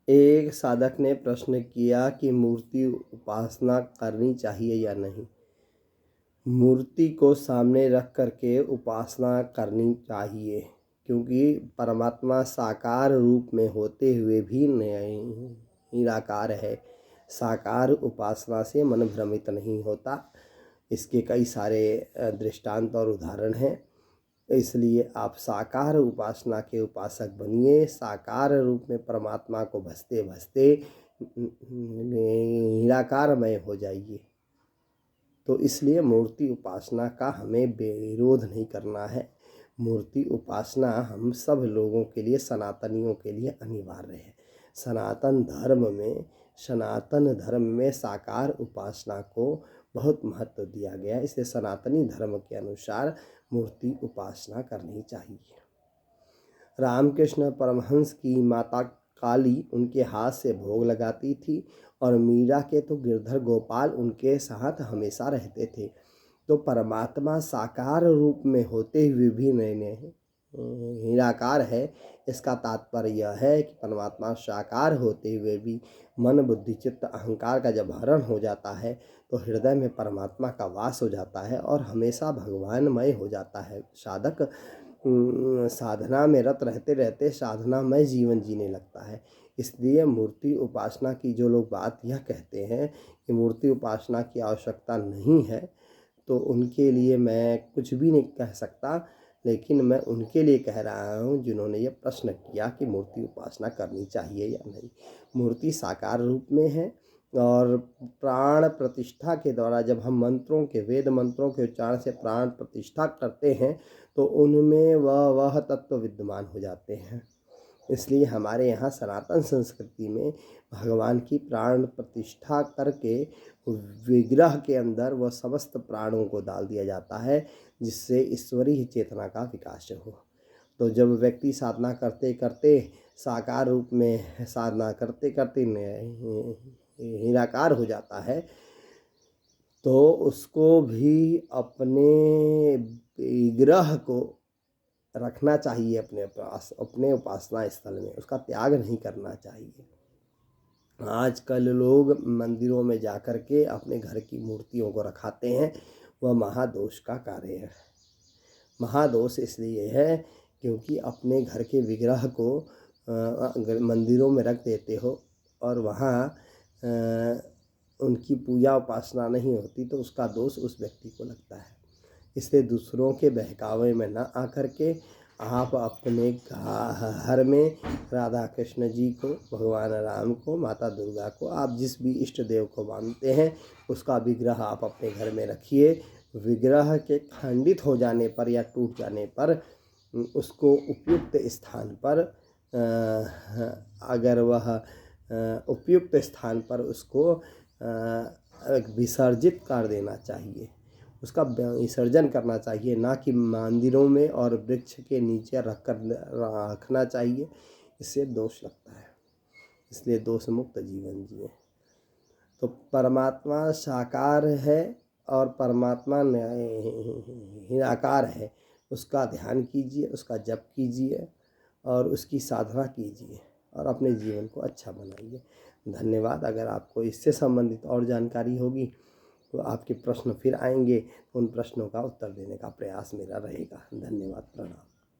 एक साधक ने प्रश्न किया कि मूर्ति उपासना करनी चाहिए या नहीं। मूर्ति को सामने रख करके उपासना करनी चाहिए, क्योंकि परमात्मा साकार रूप में होते हुए भी निराकार है। साकार उपासना से मन भ्रमित नहीं होता। इसके कई सारे दृष्टांत और उदाहरण हैं। इसलिए आप साकार उपासना के उपासक बनिए। साकार रूप में परमात्मा को भजते भजते निराकारमय हो जाइए। तो इसलिए मूर्ति उपासना का हमें विरोध नहीं करना है। मूर्ति उपासना हम सब लोगों के लिए, सनातनियों के लिए अनिवार्य है। सनातन धर्म में साकार उपासना को बहुत महत्व दिया गया। इसलिए सनातनी धर्म के अनुसार मूर्ति उपासना करनी चाहिए। रामकृष्ण परमहंस की माता काली उनके हाथ से भोग लगाती थी और मीरा के तो गिरधर गोपाल उनके साथ हमेशा रहते थे। तो परमात्मा साकार रूप में होते हुए भी निराकार है। इसका तात्पर्य यह है कि परमात्मा साकार होते हुए भी मन बुद्धि चित्त अहंकार का जब हरण हो जाता है तो हृदय में परमात्मा का वास हो जाता है और हमेशा भगवानमय हो जाता है। साधक साधना में रत रहते रहते साधनामय जीवन जीने लगता है। इसलिए मूर्ति उपासना की जो लोग बात यह कहते हैं कि मूर्ति उपासना की आवश्यकता नहीं है, तो उनके लिए मैं कुछ भी नहीं कह सकता। लेकिन मैं उनके लिए कह रहा हूँ जिन्होंने ये प्रश्न किया कि मूर्ति उपासना करनी चाहिए या नहीं। मूर्ति साकार रूप में है और प्राण प्रतिष्ठा के द्वारा जब हम मंत्रों के, वेद मंत्रों के उच्चारण से प्राण प्रतिष्ठा करते हैं तो उनमें वह तत्व विद्यमान हो जाते हैं। इसलिए हमारे यहाँ सनातन संस्कृति में भगवान की प्राण प्रतिष्ठा करके विग्रह के अंदर वह समस्त प्राणों को डाल दिया जाता है, जिससे ईश्वरीय चेतना का विकास हो। तो जब व्यक्ति साधना करते करते साकार रूप में साधना करते करते निराकार हो जाता है, तो उसको भी अपने विग्रह को रखना चाहिए अपने उपासना स्थल में। उसका त्याग नहीं करना चाहिए। आजकल लोग मंदिरों में जाकर के अपने घर की मूर्तियों को रखाते हैं। वह महादोष का कार्य है। महादोष इसलिए है क्योंकि अपने घर के विग्रह को मंदिरों में रख देते हो और वहाँ उनकी पूजा उपासना नहीं होती, तो उसका दोष उस व्यक्ति को लगता है। इसलिए दूसरों के बहकावे में न आकर के आप अपने घर में राधा कृष्ण जी को, भगवान राम को, माता दुर्गा को, आप जिस भी इष्ट देव को मानते हैं उसका विग्रह आप अपने घर में रखिए। विग्रह के खंडित हो जाने पर या टूट जाने पर उसको उपयुक्त स्थान पर, अगर वह उपयुक्त स्थान पर उसको विसर्जित कर देना चाहिए। उसका विसर्जन करना चाहिए, ना कि मंदिरों में और वृक्ष के नीचे रखना चाहिए। इससे दोष लगता है। इसलिए दोष मुक्त जीवन जिए। तो परमात्मा साकार है और परमात्मा निराकार है। उसका ध्यान कीजिए, उसका जप कीजिए और उसकी साधना कीजिए और अपने जीवन को अच्छा बनाइए। धन्यवाद। अगर आपको इससे संबंधित और जानकारी होगी तो आपके प्रश्न फिर आएंगे, उन प्रश्नों का उत्तर देने का प्रयास मेरा रहेगा। धन्यवाद। प्रणाम।